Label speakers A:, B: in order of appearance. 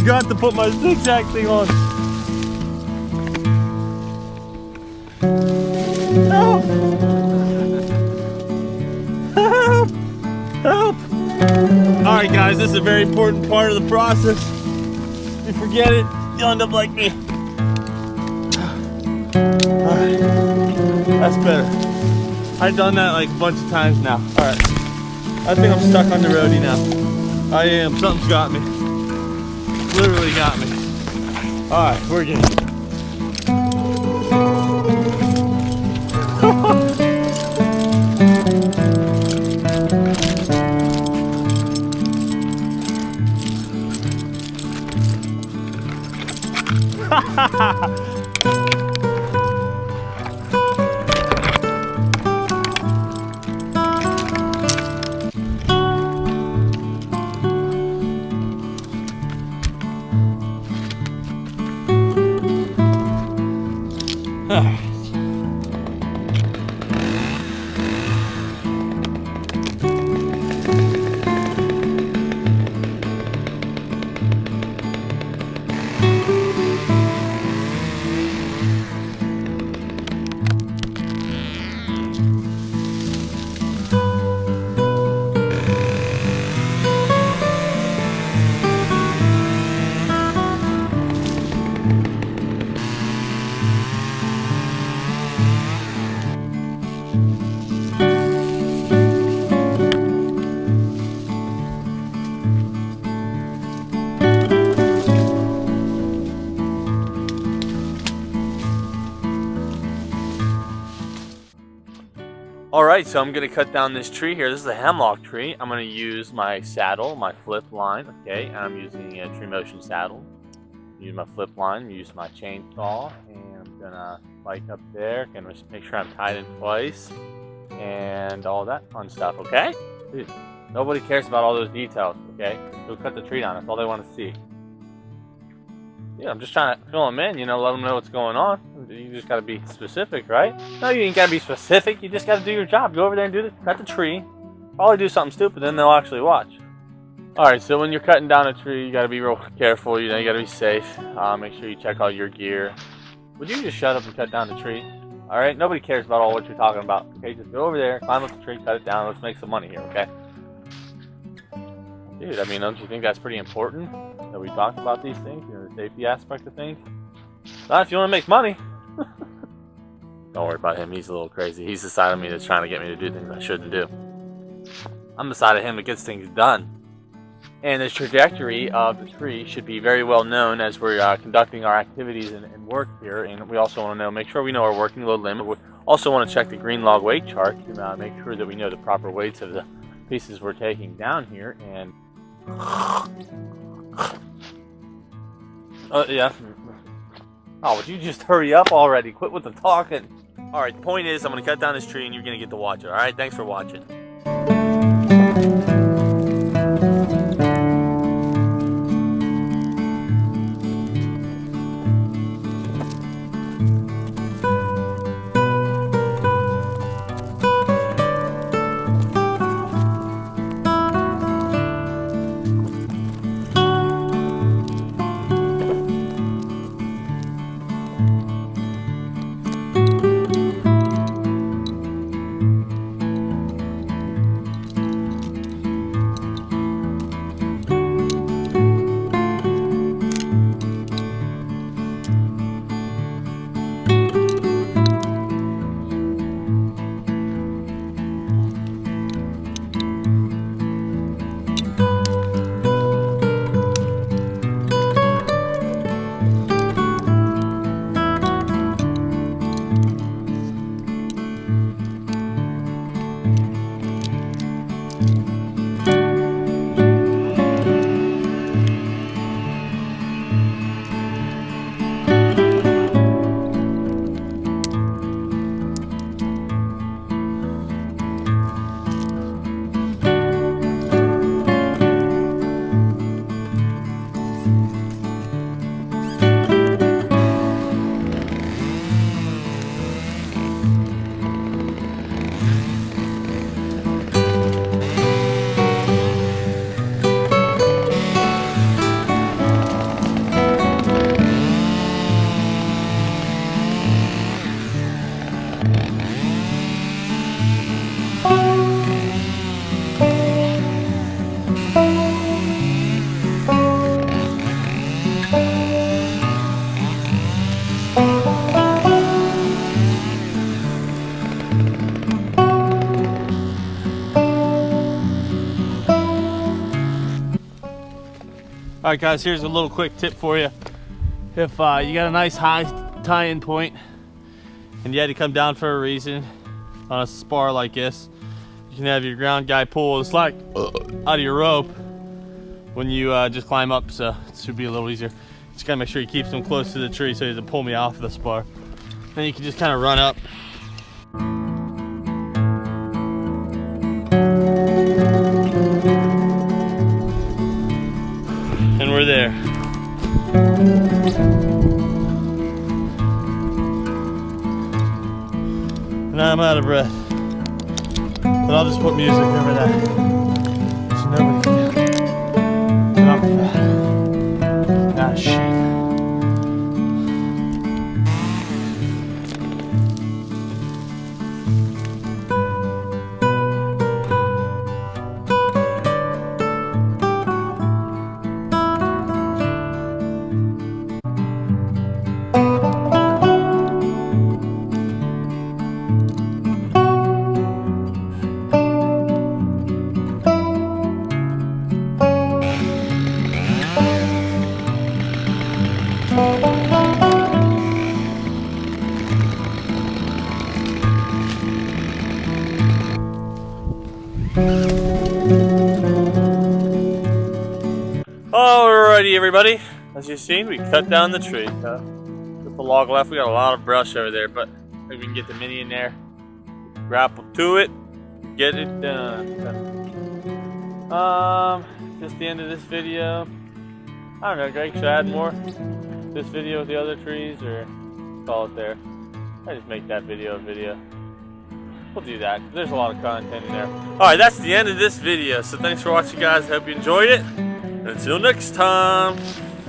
A: forgot to put my zigzag thing on. Help! Help! Help! Alright guys, this is a very important part of the process. If you forget it, you'll end up like me. Alright, that's better. I've done that like a bunch of times now. Alright, I think I'm stuck on the roadie now. I am, something's got me. Literally got me. Alright, we're good. Alright, so I'm going to cut down this tree here. This is a hemlock tree. I'm going to use my saddle, my flip line, okay? And I'm using a tree motion saddle. Use my flip line, use my chainsaw, and I'm going to spike up there. Gonna just make sure I'm tied in twice, and all that fun stuff, okay? Dude, nobody cares about all those details, okay? Go cut the tree down. That's all they want to see. Yeah, I'm just trying to fill them in, you know, let them know what's going on. You just got to be specific, right? No, you ain't got to be specific. You just got to do your job. Go over there and cut the tree. Probably do something stupid, then they'll actually watch. Alright, so when you're cutting down a tree, you got to be real careful. You know, you got to be safe. Make sure you check all your gear. Would you just shut up and cut down the tree? Alright, nobody cares about all what you're talking about. Okay, just go over there, climb up the tree, cut it down. Let's make some money here, okay? Dude, I mean, don't you think that's pretty important? That we talk about these things, you know, the safety aspect of things. Not if you want to make money. Don't worry about him, he's a little crazy. He's the side of me that's trying to get me to do things I shouldn't do. I'm the side of him that gets things done. And the trajectory of the tree should be very well known as we're conducting our activities and work here. And we also want to know, make sure we know our working load limit. We also want to check the green log weight chart to make sure that we know the proper weights of the pieces we're taking down here. And yeah. Oh, would you just hurry up already? Quit with the talking. Alright, the point is, I'm going to cut down this tree and you're going to get to watch it. Alright, thanks for watching. Alright guys, here's a little quick tip for you. If you got a nice high tie-in point and you had to come down for a reason on a spar like this, you can have your ground guy pull the slack out of your rope when you just climb up, so it should be a little easier. Just gotta make sure he keeps them close to the tree so he doesn't pull me off the spar. Then you can just kind of run up. And we're there. And I'm out of breath. But I'll just put music over that. So nobody can get off that. Ah, shit. Alrighty everybody, as you've seen, we cut down the tree. Just the log left. We got a lot of brush over there, but maybe we can get the mini in there, grapple to it, get it done. Just the end of this video. I don't know, Greg, should I add more? This video with the other trees, or call it there? I just make that video a video. We'll do that. There's a lot of content in there. Alright, that's the end of this video. So thanks for watching, guys. I hope you enjoyed it. Until next time.